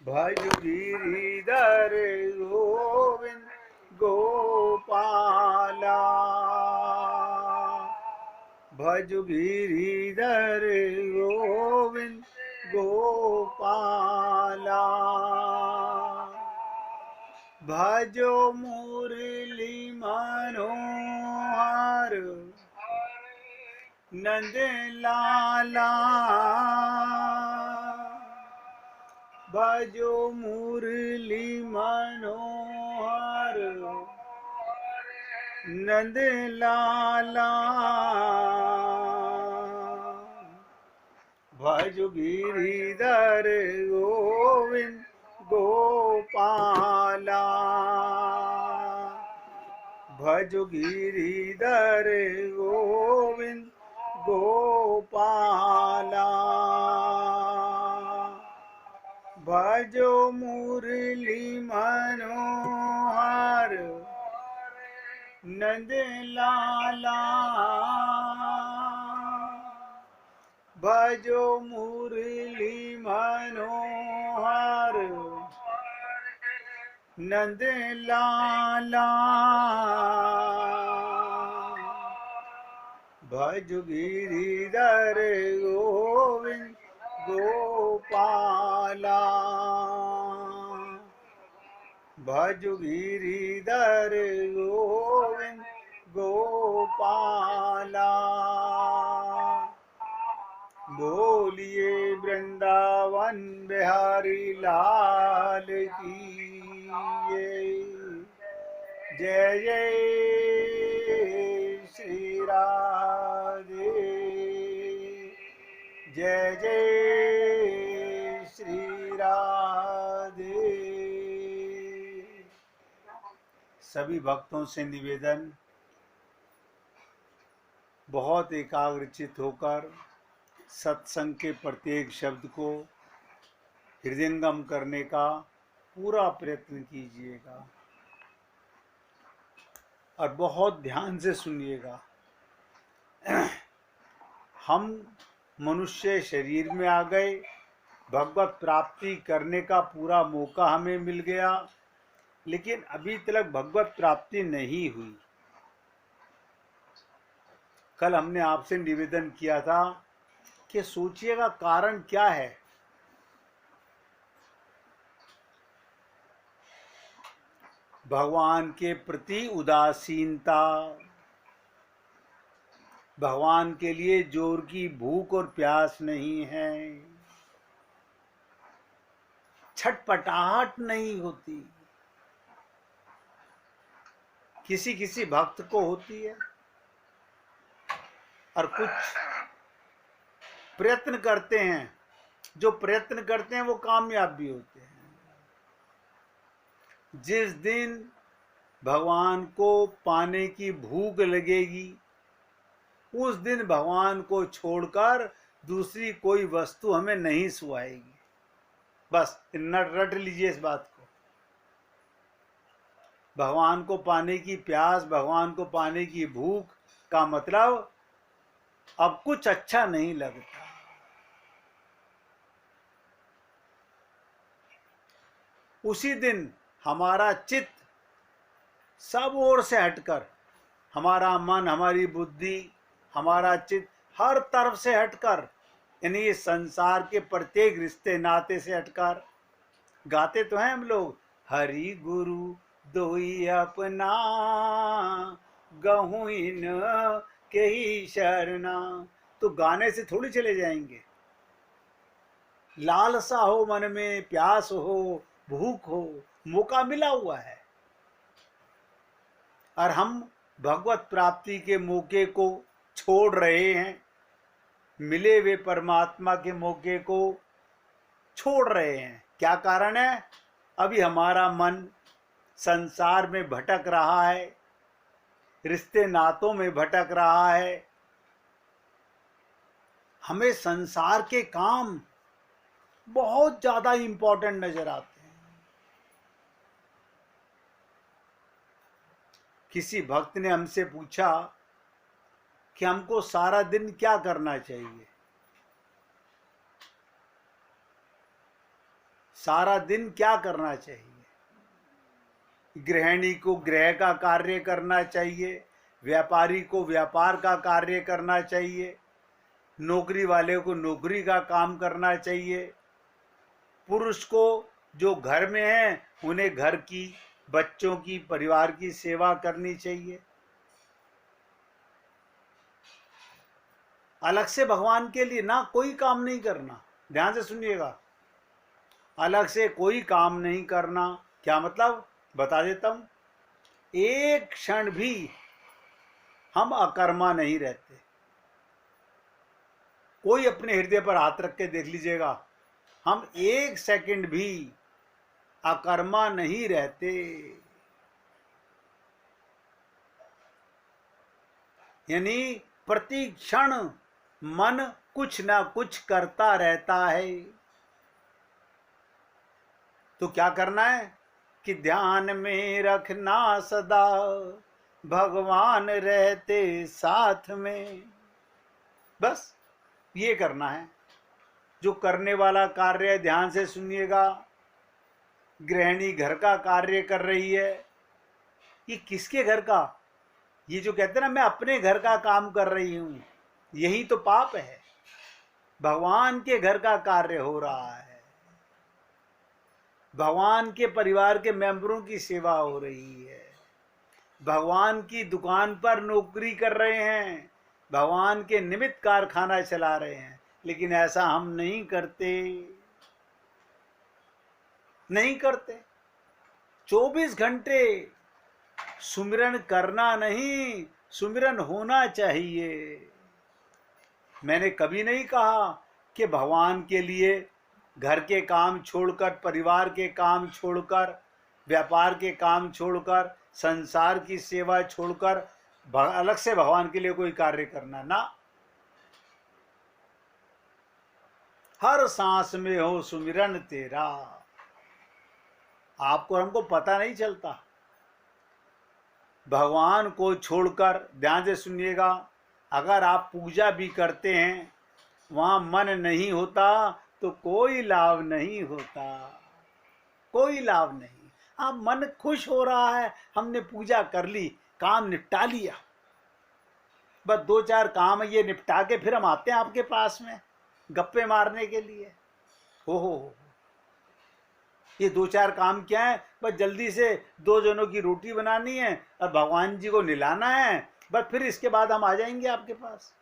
भज गिरिधर गोविंद गोपाला। भज गिरिधर गोविंद गोपाला। भजो मुरली मनोहर नंद लाला। भजो मुरली मनोहर नंद लाला। भज गिरिधर गोविंद गोपाला। भज गिरिधर गोविंद गोपाला। भजो मुरली मनोहर नंद लाला। भजो मुरली मनोहर नंद लाला। भज गिरिधर गोविंद गोपाला। भज गिरिधर गोविंद गोपाला। बोलिए वृंदावन बिहारी लाल की जय जय श्री राधे। जय जय श्री राधे। सभी भक्तों से निवेदन, बहुत एकाग्रचित होकर सत्संग के प्रत्येक शब्द को हृदयंगम करने का पूरा प्रयत्न कीजिएगा और बहुत ध्यान से सुनिएगा। हम मनुष्य शरीर में आ गए, भगवत प्राप्ति करने का पूरा मौका हमें मिल गया, लेकिन अभी तक भगवत प्राप्ति नहीं हुई। कल हमने आपसे निवेदन किया था कि सोचिएगा कारण क्या है। भगवान के प्रति उदासीनता, भगवान के लिए जोर की भूख और प्यास नहीं है, छटपटाहट नहीं होती। किसी किसी भक्त को होती है और कुछ प्रयत्न करते हैं, जो प्रयत्न करते हैं वो कामयाब भी होते हैं। जिस दिन भगवान को पाने की भूख लगेगी, उस दिन भगवान को छोड़कर दूसरी कोई वस्तु हमें नहीं सुहाएगी। बस रट लीजिए इस बात को। भगवान को पाने की प्यास, भगवान को पाने की भूख का मतलब अब कुछ अच्छा नहीं लगता। उसी दिन हमारा चित्त सब ओर से हटकर, हमारा मन, हमारी बुद्धि, हमारा चित्त हर तरफ से हटकर, यानी इस संसार के प्रत्येक रिश्ते नाते से हटकर, गाते तो हैं हम लोग, हरि गुरु दोई अपना गहु इन के ही शरणा। तो गाने से थोड़ी चले जाएंगे। लालसा हो मन में, प्यास हो, भूख हो, मौका मिला हुआ है और हम भगवत प्राप्ति के मौके को छोड़ रहे हैं, मिले हुए परमात्मा के मौके को छोड़ रहे हैं। क्या कारण है? अभी हमारा मन संसार में भटक रहा है, रिश्ते नातों में भटक रहा है। हमें संसार के काम बहुत ज्यादा इंपॉर्टेंट नजर आते हैं। किसी भक्त ने हमसे पूछा कि हमको सारा दिन क्या करना चाहिए। सारा दिन क्या करना चाहिए। गृहिणी को गृह का कार्य करना चाहिए, व्यापारी को व्यापार का कार्य करना चाहिए, नौकरी वाले को नौकरी का काम करना चाहिए, पुरुष को जो घर में है उन्हें घर की, बच्चों की, परिवार की सेवा करनी चाहिए। अलग से भगवान के लिए ना कोई काम नहीं करना, ध्यान से सुनिएगा, अलग से कोई काम नहीं करना। क्या मतलब, बता देता हूं। एक क्षण भी हम अकर्मा नहीं रहते। कोई अपने हृदय पर हाथ रख के देख लीजिएगा, हम एक सेकंड भी अकर्मा नहीं रहते। यानी प्रति क्षण मन कुछ ना कुछ करता रहता है। तो क्या करना है कि ध्यान में रखना सदा, भगवान रहते साथ में। बस ये करना है। जो करने वाला कार्य है, ध्यान से सुनिएगा, गृहिणी घर का कार्य कर रही है। ये किसके घर का? ये जो कहते हैं ना, मैं अपने घर का काम कर रही हूं, यही तो पाप है। भगवान के घर का कार्य हो रहा है, भगवान के परिवार के मेंबरों की सेवा हो रही है, भगवान की दुकान पर नौकरी कर रहे हैं, भगवान के निमित्त कारखाना चला रहे हैं। लेकिन ऐसा हम नहीं करते, नहीं करते। 24 घंटे सुमिरन करना नहीं, सुमिरन होना चाहिए। मैंने कभी नहीं कहा कि भगवान के लिए घर के काम छोड़कर, परिवार के काम छोड़कर, व्यापार के काम छोड़कर, संसार की सेवा छोड़कर अलग से भगवान के लिए कोई कार्य करना ना। हर सांस में हो सुमिरन तेरा। आपको हमको पता नहीं चलता। भगवान को छोड़कर, ध्यान से सुनिएगा, अगर आप पूजा भी करते हैं, वहां मन नहीं होता तो कोई लाभ नहीं होता, कोई लाभ नहीं। हाँ, मन खुश हो रहा है, हमने पूजा कर ली, काम निपटा लिया, बस 2-4 काम ये निपटा के फिर हम आते हैं आपके पास में गप्पे मारने के लिए। हो, ये 2-4 काम क्या है? बस जल्दी से 2 जनों की रोटी बनानी है और भगवान जी को निलाना है, बस फिर इसके बाद हम आ जाएंगे आपके पास।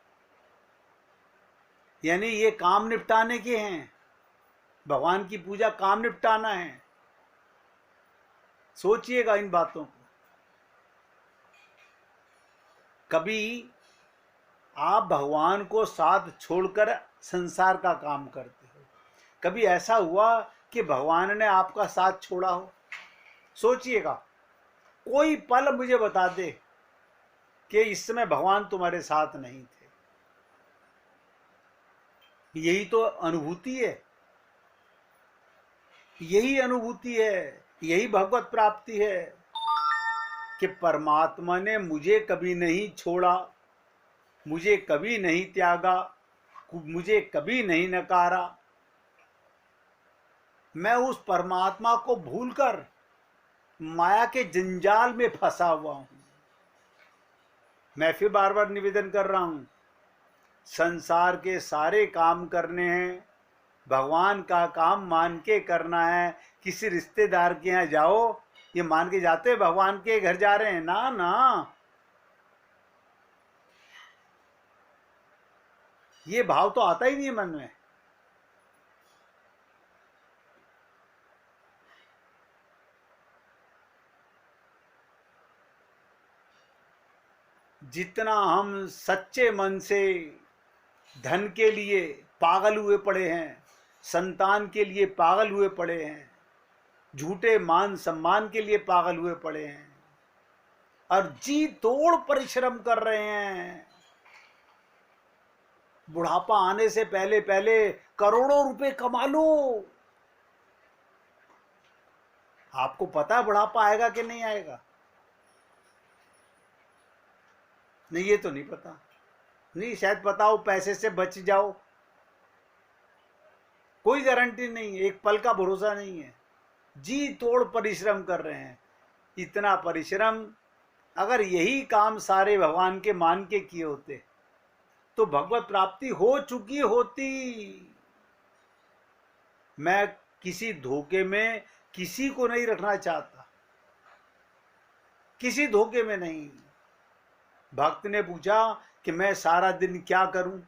यानी ये काम निपटाने के हैं, भगवान की पूजा काम निपटाना है। सोचिएगा इन बातों को। कभी आप भगवान को साथ छोड़कर संसार का काम करते हो, कभी ऐसा हुआ कि भगवान ने आपका साथ छोड़ा हो? सोचिएगा, कोई पल मुझे बता दे कि इस समय भगवान तुम्हारे साथ नहीं थे। यही तो अनुभूति है, यही अनुभूति है, यही भगवत प्राप्ति है कि परमात्मा ने मुझे कभी नहीं छोड़ा, मुझे कभी नहीं त्यागा, मुझे कभी नहीं नकारा। मैं उस परमात्मा को भूलकर माया के जंजाल में फंसा हुआ हूं। मैं फिर बार बार निवेदन कर रहा हूं, संसार के सारे काम करने हैं, भगवान का काम मान के करना है। किसी रिश्तेदार के यहाँ जाओ, ये मान के जाते भगवान के घर जा रहे हैं? ना ना, ये भाव तो आता ही नहीं मन में। जितना हम सच्चे मन से धन के लिए पागल हुए पड़े हैं, संतान के लिए पागल हुए पड़े हैं, झूठे मान सम्मान के लिए पागल हुए पड़े हैं और जी तोड़ परिश्रम कर रहे हैं, बुढ़ापा आने से पहले पहले करोड़ों रुपए कमा लो। आपको पता है बुढ़ापा आएगा कि नहीं आएगा? नहीं, ये तो नहीं पता। नहीं, शायद पता हो, पैसे से बच जाओ, कोई गारंटी नहीं है, एक पल का भरोसा नहीं है। जी तोड़ परिश्रम कर रहे हैं। इतना परिश्रम, अगर यही काम सारे भगवान के मान के किए होते तो भगवत प्राप्ति हो चुकी होती। मैं किसी धोखे में किसी को नहीं रखना चाहता, किसी धोखे में नहीं। भक्त ने पूछा कि मैं सारा दिन क्या करूं?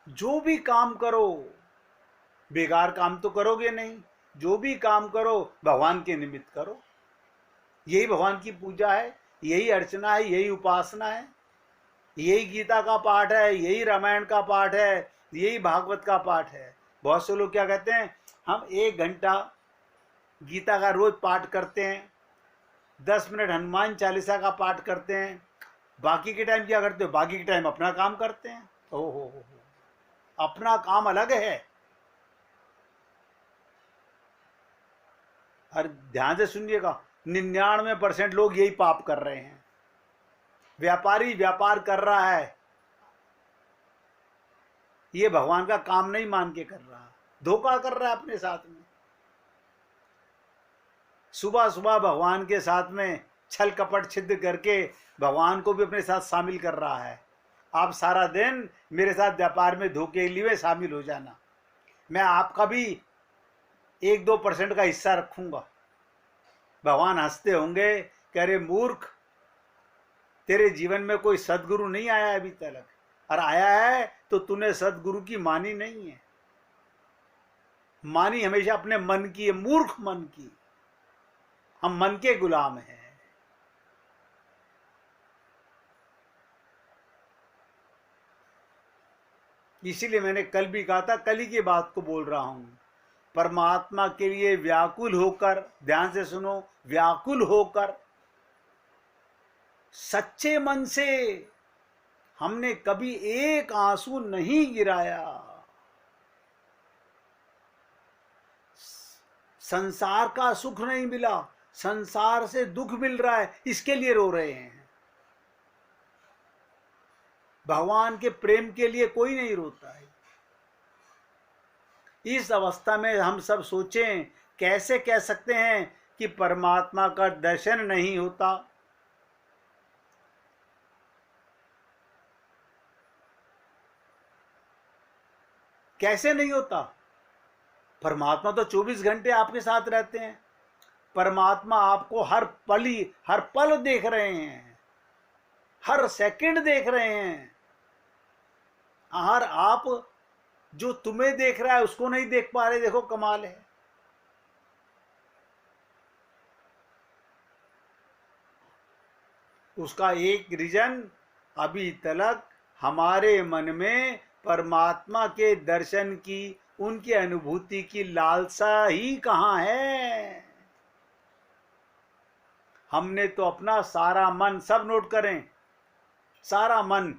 जो भी काम करो, बेकार काम तो करोगे नहीं, जो भी काम करो भगवान के निमित्त करो। यही भगवान की पूजा है, यही अर्चना है, यही उपासना है, यही गीता का पाठ है, यही रामायण का पाठ है, यही भागवत का पाठ है। बहुत से लोग क्या कहते हैं, हम 1 घंटा गीता का रोज पाठ करते हैं, 10 मिनट हनुमान चालीसा का पाठ करते हैं, बाकी के टाइम क्या करते हो? बाकी के टाइम अपना काम करते हैं। हो, अपना काम अलग है। और ध्यान से सुनिएगा, 99% लोग यही पाप कर रहे हैं। व्यापारी व्यापार कर रहा है, ये भगवान का काम नहीं मान के कर रहा, धोखा कर रहा है अपने साथ में। सुबह सुबह भगवान के साथ में छल कपट छिद्र करके भगवान को भी अपने साथ शामिल कर रहा है। आप सारा दिन मेरे साथ व्यापार में धोखे लिए शामिल हो जाना, मैं आपका भी 1-2% का हिस्सा रखूंगा। भगवान हंसते होंगे, कह रहे मूर्ख, तेरे जीवन में कोई सदगुरु नहीं आया अभी तक, और आया है तो तूने सदगुरु की मानी नहीं है। मानी हमेशा अपने मन की है, मूर्ख मन की। हम मन के गुलाम हैं। इसीलिए मैंने कल भी कहा था, कल ही की बात को बोल रहा हूं। परमात्मा के लिए व्याकुल होकर, ध्यान से सुनो, व्याकुल होकर सच्चे मन से हमने कभी एक आंसू नहीं गिराया। संसार का सुख नहीं मिला, संसार से दुख मिल रहा है, इसके लिए रो रहे हैं। भगवान के प्रेम के लिए कोई नहीं रोता है। इस अवस्था में हम सब सोचें, कैसे कह सकते हैं कि परमात्मा का दर्शन नहीं होता? कैसे नहीं होता? परमात्मा तो 24 घंटे आपके साथ रहते हैं। परमात्मा आपको हर पल देख रहे हैं, हर सेकंड देख रहे हैं। हर आप जो तुम्हें देख रहा है उसको नहीं देख पा रहे, देखो कमाल है। उसका एक रीजन, अभी तक हमारे मन में परमात्मा के दर्शन की, उनकी अनुभूति की लालसा ही कहां है। हमने तो अपना सारा मन, सब नोट करें, सारा मन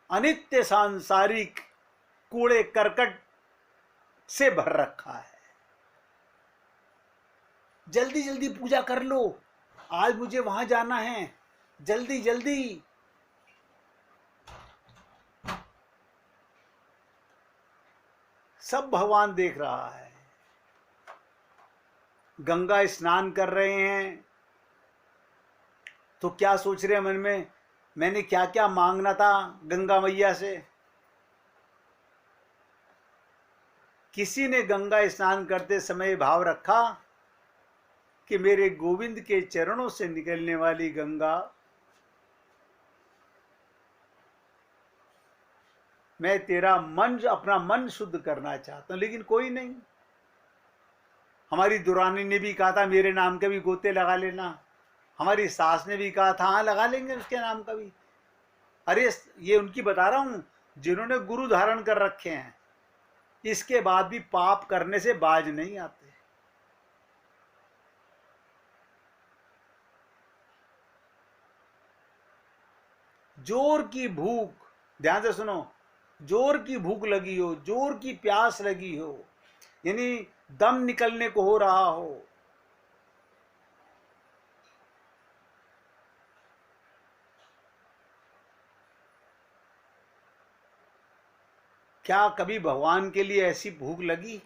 अनित्य सांसारिक कूड़े करकट से भर रखा है। जल्दी जल्दी पूजा कर लो, आज मुझे वहां जाना है, जल्दी जल्दी। सब भगवान देख रहा है। गंगा स्नान कर रहे हैं तो क्या सोच रहे हैं मन में, मैंने क्या क्या मांगना था गंगा मैया से। किसी ने गंगा स्नान करते समय भाव रखा कि मेरे गोविंद के चरणों से निकलने वाली गंगा, मैं तेरा मन, अपना मन शुद्ध करना चाहता हूं। लेकिन कोई नहीं। हमारी दुरानी ने भी कहा था मेरे नाम के भी गोते लगा लेना, हमारी सास ने भी कहा था हाँ लगा लेंगे उसके नाम का भी। अरे ये उनकी बता रहा हूं जिन्होंने गुरु धारण कर रखे हैं, इसके बाद भी पाप करने से बाज नहीं आते। जोर की भूख, ध्यान से सुनो, जोर की भूख लगी हो, जोर की प्यास लगी हो, यानी दम निकलने को हो रहा हो, क्या कभी भगवान के लिए ऐसी भूख लगी?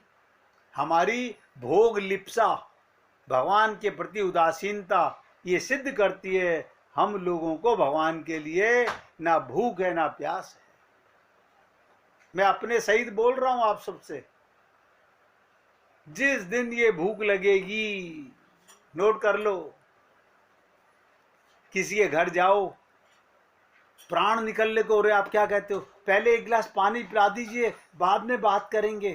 हमारी भोग लिप्सा, भगवान के प्रति उदासीनता, ये सिद्ध करती है हम लोगों को भगवान के लिए ना भूख है ना प्यास है। मैं अपने सहित बोल रहा हूं आप सबसे। जिस दिन ये भूख लगेगी, नोट कर लो, किसी के घर जाओ, प्राण निकलने को हो रहे, आप क्या कहते हो? पहले एक गिलास पानी पिला दीजिए, बाद में बात करेंगे,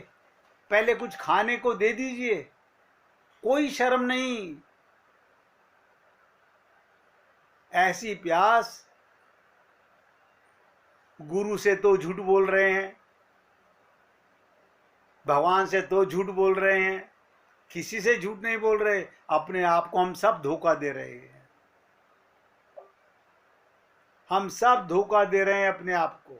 पहले कुछ खाने को दे दीजिए, कोई शर्म नहीं। ऐसी प्यास, गुरु से तो झूठ बोल रहे हैं, भगवान से तो झूठ बोल रहे हैं, किसी से झूठ नहीं बोल रहे, अपने आप को हम सब धोखा दे रहे हैं। हम सब धोखा दे रहे हैं अपने आप को।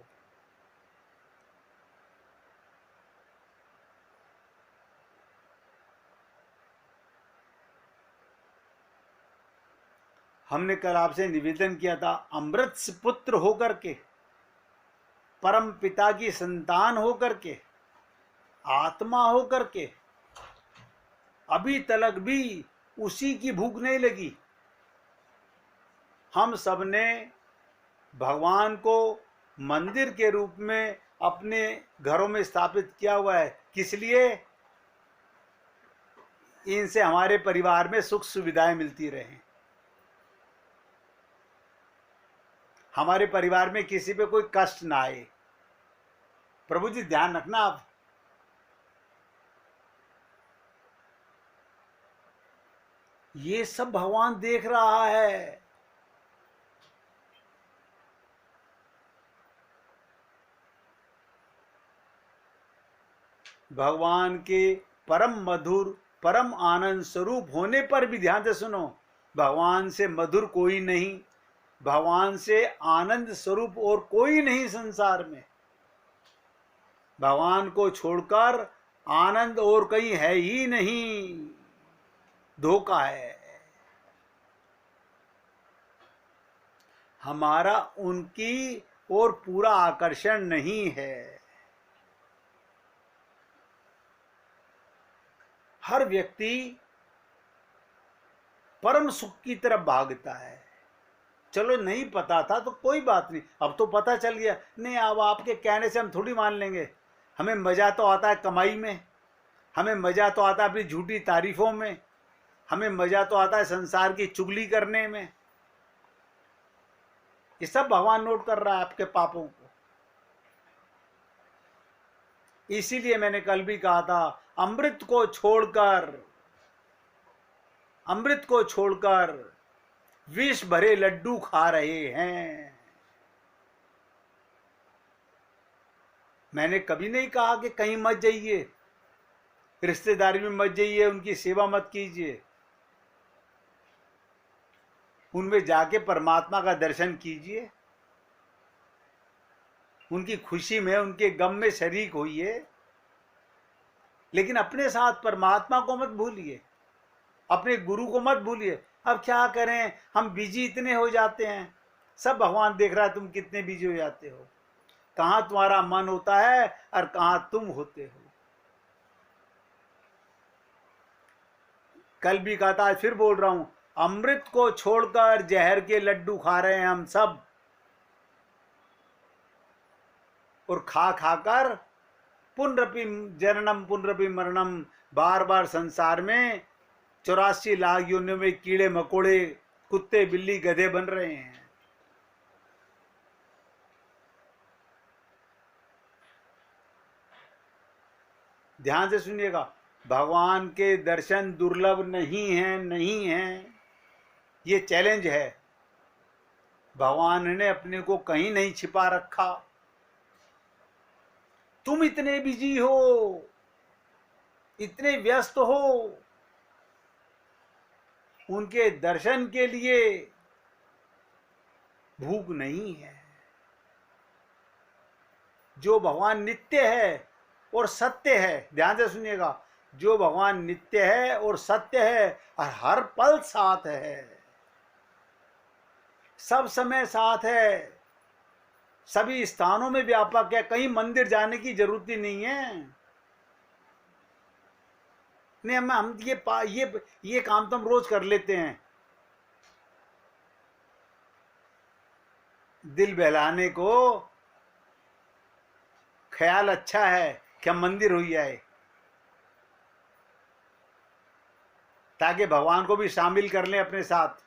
हमने कल आपसे निवेदन किया था, अमृत पुत्र होकर के, परम पिता की संतान होकर के, आत्मा होकर के, अभी तलक भी उसी की भूख नहीं लगी। हम सब ने भगवान को मंदिर के रूप में अपने घरों में स्थापित किया हुआ है। किस लिए? इनसे हमारे परिवार में सुख सुविधाएं मिलती रहें, हमारे परिवार में किसी पे कोई कष्ट ना आए। प्रभु जी ध्यान रखना आप। ये सब भगवान देख रहा है। भगवान के परम मधुर परम आनंद स्वरूप होने पर भी ध्यान से सुनो, भगवान से मधुर कोई नहीं, भगवान से आनंद स्वरूप और कोई नहीं संसार में। भगवान को छोड़कर आनंद और कहीं है ही नहीं, धोखा है। हमारा उनकी ओर पूरा आकर्षण नहीं है। हर व्यक्ति परम सुख की तरफ भागता है। चलो नहीं पता था तो कोई बात नहीं, अब तो पता चल गया। नहीं, अब आपके कहने से हम थोड़ी मान लेंगे। हमें मजा तो आता है कमाई में, हमें मजा तो आता है अपनी झूठी तारीफों में, हमें मजा तो आता है संसार की चुगली करने में। ये सब भगवान नोट कर रहा है आपके पापों को। इसीलिए मैंने कल भी कहा था, अमृत को छोड़कर विष भरे लड्डू खा रहे हैं। मैंने कभी नहीं कहा कि कहीं मत जाइए, रिश्तेदारी में मत जाइए, उनकी सेवा मत कीजिए। उनमें जाके परमात्मा का दर्शन कीजिए, उनकी खुशी में उनके गम में शरीक होइए, लेकिन अपने साथ परमात्मा को मत भूलिए, अपने गुरु को मत भूलिए। अब क्या करें, हम बिजी इतने हो जाते हैं। सब भगवान देख रहा है तुम कितने बिजी हो जाते हो, कहाँ तुम्हारा मन होता है और कहाँ तुम होते हो। कल भी कहा था, आज फिर बोल रहा हूं, अमृत को छोड़कर जहर के लड्डू खा रहे हैं हम सब। और खा खाकर पुनरपि जननम पुनरपि मरणम, बार बार संसार में 84 लाख योनियों में कीड़े मकोड़े, कुत्ते बिल्ली गधे बन रहे हैं। ध्यान से सुनिएगा, भगवान के दर्शन दुर्लभ नहीं है। ये चैलेंज है। भगवान ने अपने को कहीं नहीं छिपा रखा। तुम इतने बिजी हो, इतने व्यस्त हो, उनके दर्शन के लिए भूख नहीं है। जो भगवान नित्य है और सत्य है, ध्यान से सुनिएगा, जो भगवान नित्य है और सत्य है और हर पल साथ है, सब समय साथ है, सभी स्थानों में व्यापक है, कहीं मंदिर जाने की जरूरत ही नहीं है। नहीं, हम ये काम तो हम रोज कर लेते हैं। दिल बहलाने को ख्याल अच्छा है कि हम मंदिर हो जाए, ताकि भगवान को भी शामिल कर लें अपने साथ,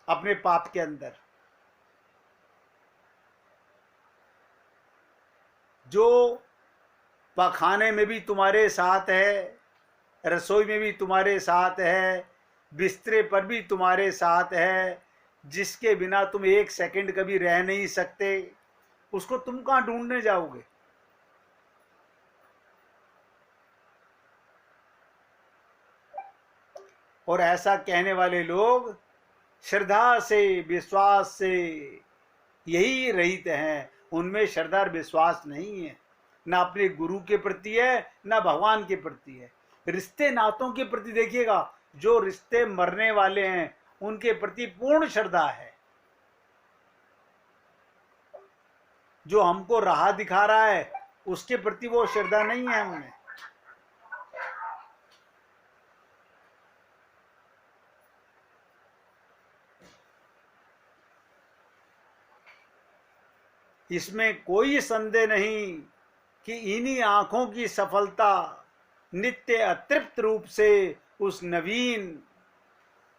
अपने पाप के अंदर। जो पखाने में भी तुम्हारे साथ है, रसोई में भी तुम्हारे साथ है, बिस्तरे पर भी तुम्हारे साथ है, जिसके बिना तुम एक सेकंड कभी रह नहीं सकते, उसको तुम कहां ढूंढने जाओगे? और ऐसा कहने वाले लोग श्रद्धा से, विश्वास से यही रहित हैं। उनमें श्रद्धा और विश्वास नहीं है, ना अपने गुरु के प्रति है, ना भगवान के प्रति है। रिश्ते नातों के प्रति देखिएगा, जो रिश्ते मरने वाले हैं उनके प्रति पूर्ण श्रद्धा है। जो हमको राह दिखा रहा है उसके प्रति वो श्रद्धा नहीं है हमें। इसमें कोई संदेह नहीं कि इन्हीं आंखों की सफलता नित्य अतृप्त रूप से उस नवीन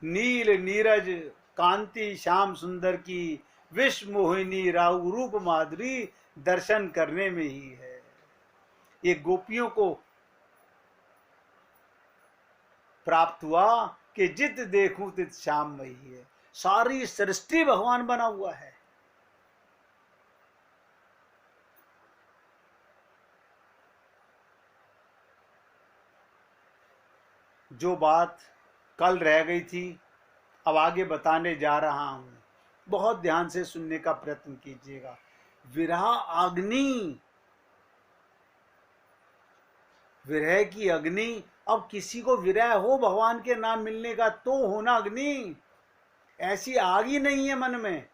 नील नीरज कांति श्याम सुंदर की विश्व मोहिनी राहु रूप माधुरी दर्शन करने में ही है। ये गोपियों को प्राप्त हुआ कि जित देखूं तित श्याममयी है। सारी सृष्टि भगवान बना हुआ है। जो बात कल रह गई थी अब आगे बताने जा रहा हूं, बहुत ध्यान से सुनने का प्रयत्न कीजिएगा। विरह अग्नि, विरह की अग्नि। अब किसी को विरह हो भगवान के नाम मिलने का तो होना अग्नि, ऐसी आग ही नहीं है मन में।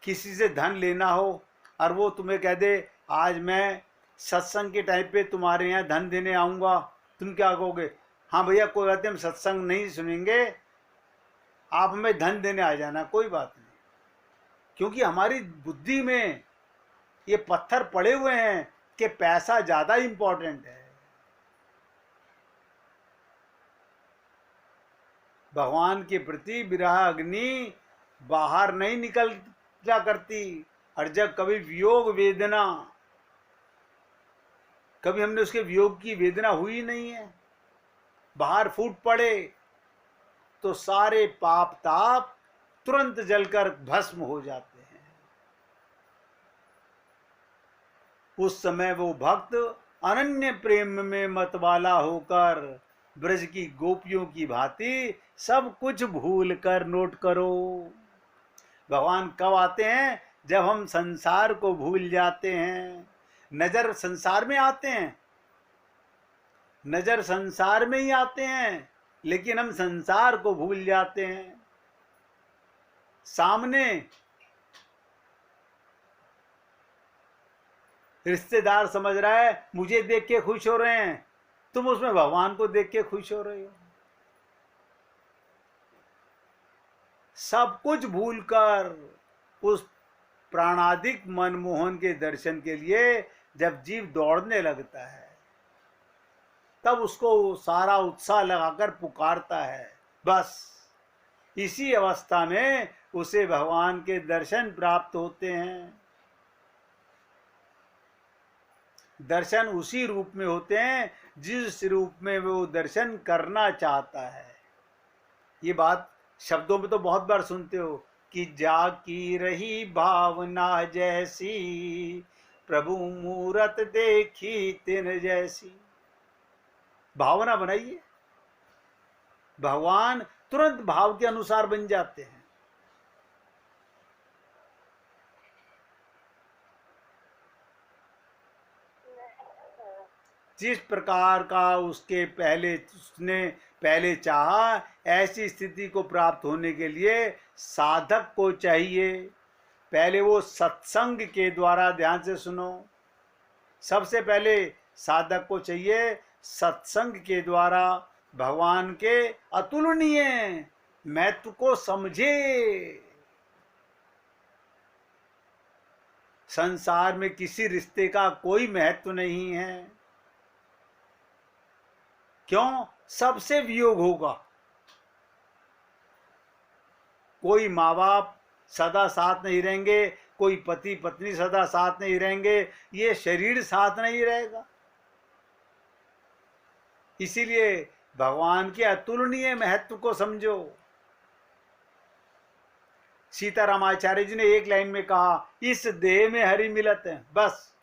किसी से धन लेना हो और वो तुम्हें कह दे आज मैं सत्संग के टाइम पे तुम्हारे यहाँ धन देने आऊंगा, तुम क्या कहोगे? हाँ भैया कोई बात नहीं, हम सत्संग नहीं सुनेंगे, आप हमें धन देने आ जाना, कोई बात नहीं। क्योंकि हमारी बुद्धि में ये पत्थर पड़े हुए हैं कि पैसा ज्यादा इंपॉर्टेंट है। भगवान के प्रति विरह अग्नि बाहर नहीं निकल जा करती। और जब कभी वियोग वेदना, कभी हमने उसके वियोग की वेदना हुई नहीं है, बाहर फूट पड़े तो सारे पाप ताप तुरंत जलकर भस्म हो जाते हैं। उस समय वो भक्त अनन्य प्रेम में मतवाला होकर ब्रज की गोपियों की भांति सब कुछ भूल कर, नोट करो, भगवान कब आते हैं? जब हम संसार को भूल जाते हैं। नजर संसार में आते हैं, नजर संसार में ही आते हैं, लेकिन हम संसार को भूल जाते हैं। सामने रिश्तेदार समझ रहा है मुझे देख के खुश हो रहे हैं, तुम उसमें भगवान को देख के खुश हो रहे हो। सब कुछ भूलकर उस प्राणादिक मनमोहन के दर्शन के लिए जब जीव दौड़ने लगता है, तब उसको सारा उत्साह लगाकर पुकारता है। बस इसी अवस्था में उसे भगवान के दर्शन प्राप्त होते हैं। दर्शन उसी रूप में होते हैं जिस रूप में वो दर्शन करना चाहता है। ये बात शब्दों में तो बहुत बार सुनते हो कि जाकी रही भावना जैसी, प्रभु मूरत देखी तिन जैसी। भावना बनाइए, भगवान तुरंत भाव के अनुसार बन जाते हैं। जिस प्रकार का उसने पहले चाहा, ऐसी स्थिति को प्राप्त होने के लिए साधक को चाहिए पहले वो सत्संग के द्वारा, ध्यान से सुनो, सबसे पहले साधक को चाहिए सत्संग के द्वारा भगवान के अतुलनीय महत्व को समझे। संसार में किसी रिश्ते का कोई महत्व नहीं है। क्यों? सबसे वियोग होगा। कोई माँ बाप सदा साथ नहीं रहेंगे, कोई पति पत्नी सदा साथ नहीं रहेंगे, ये शरीर साथ नहीं रहेगा। इसीलिए भगवान के अतुलनीय महत्व को समझो। सीतारामाचार्य जी ने एक लाइन में कहा, इस देह में हरि मिलत है, बस।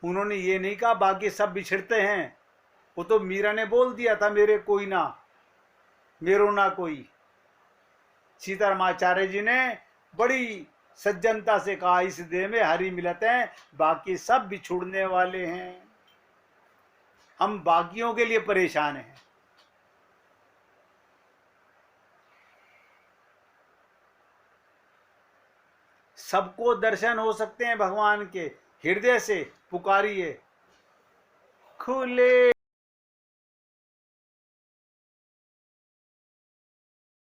उन्होंने ये नहीं कहा बाकी सब बिछड़ते हैं। वो तो मीरा ने बोल दिया था, मेरे कोई ना, मेरो ना कोई। सीतारामाचार्य जी ने बड़ी सज्जनता से कहा, इस देह में हरि मिलत हैं, बाकी सब बिछुड़ने वाले हैं। हम बाकियों के लिए परेशान हैं। सबको दर्शन हो सकते हैं भगवान के। हृदय से पुकारिए, खुले